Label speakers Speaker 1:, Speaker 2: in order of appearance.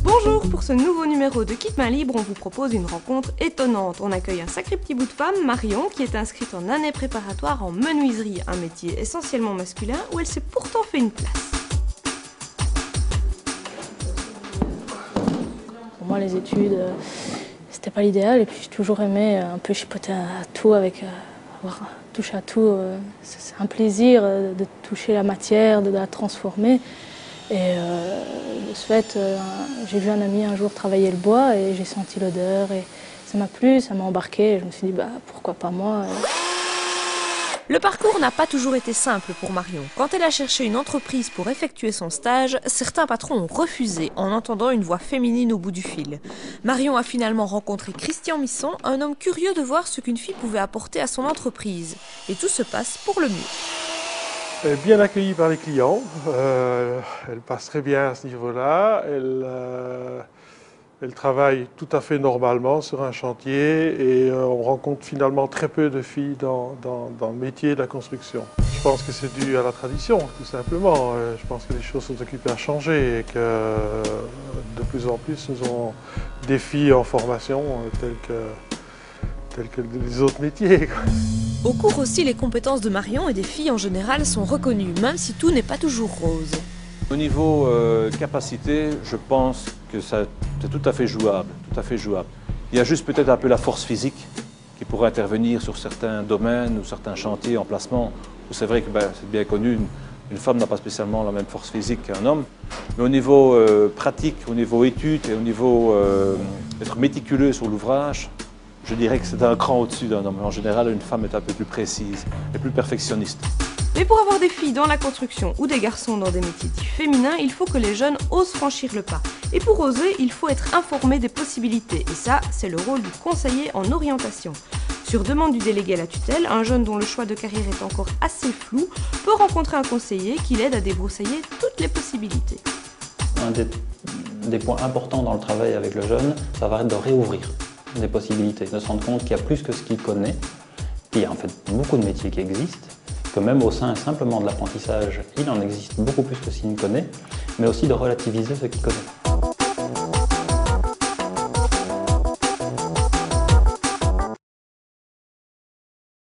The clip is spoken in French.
Speaker 1: Bonjour, pour ce nouveau numéro de Kit Main Libre, on vous propose une rencontre étonnante. On accueille un sacré petit bout de femme, Marion, qui est inscrite en année préparatoire en menuiserie, un métier essentiellement masculin où elle s'est pourtant fait une place.
Speaker 2: Pour moi, les études, c'était pas l'idéal, et puis j'ai toujours aimé un peu chipoter à tout, avoir touché à tout. C'est un plaisir de toucher la matière, de la transformer. Et de ce fait, j'ai vu un ami un jour travailler le bois et j'ai senti l'odeur et ça m'a plu, ça m'a embarqué et je me suis dit pourquoi pas moi.
Speaker 1: Le parcours n'a pas toujours été simple pour Marion. Quand elle a cherché une entreprise pour effectuer son stage, certains patrons ont refusé en entendant une voix féminine au bout du fil. Marion a finalement rencontré Christian Misson, un homme curieux de voir ce qu'une fille pouvait apporter à son entreprise. Et tout se passe pour le mieux.
Speaker 3: Elle est bien accueillie par les clients, elle passe très bien à ce niveau-là, elle travaille tout à fait normalement sur un chantier et on rencontre finalement très peu de filles dans le métier de la construction. Je pense que c'est dû à la tradition, tout simplement. Je pense que les choses sont occupées à changer et que de plus en plus nous avons des filles en formation telles que les autres métiers.
Speaker 1: Au cours aussi, les compétences de Marion et des filles en général sont reconnues, même si tout n'est pas toujours rose.
Speaker 4: Au niveau capacité, je pense que c'est tout à fait jouable, Il y a juste peut-être un peu la force physique qui pourrait intervenir sur certains domaines ou certains chantiers, emplacements, où c'est vrai que c'est bien connu, une femme n'a pas spécialement la même force physique qu'un homme. Mais au niveau pratique, au niveau études et au niveau être méticuleux sur l'ouvrage, je dirais que c'est un cran au-dessus d'un homme. En général, une femme est un peu plus précise et plus perfectionniste.
Speaker 1: Mais pour avoir des filles dans la construction ou des garçons dans des métiers dits féminins, il faut que les jeunes osent franchir le pas. Et pour oser, il faut être informé des possibilités. Et ça, c'est le rôle du conseiller en orientation. Sur demande du délégué à la tutelle, un jeune dont le choix de carrière est encore assez flou peut rencontrer un conseiller qui l'aide à débroussailler toutes les possibilités.
Speaker 5: Un des points importants dans le travail avec le jeune, ça va être de réouvrir des possibilités, de se rendre compte qu'il y a plus que ce qu'il connaît, qu'il y a en fait beaucoup de métiers qui existent, que même au sein simplement de l'apprentissage, il en existe beaucoup plus que ce qu'il ne connaît, mais aussi de relativiser ce qu'il connaît.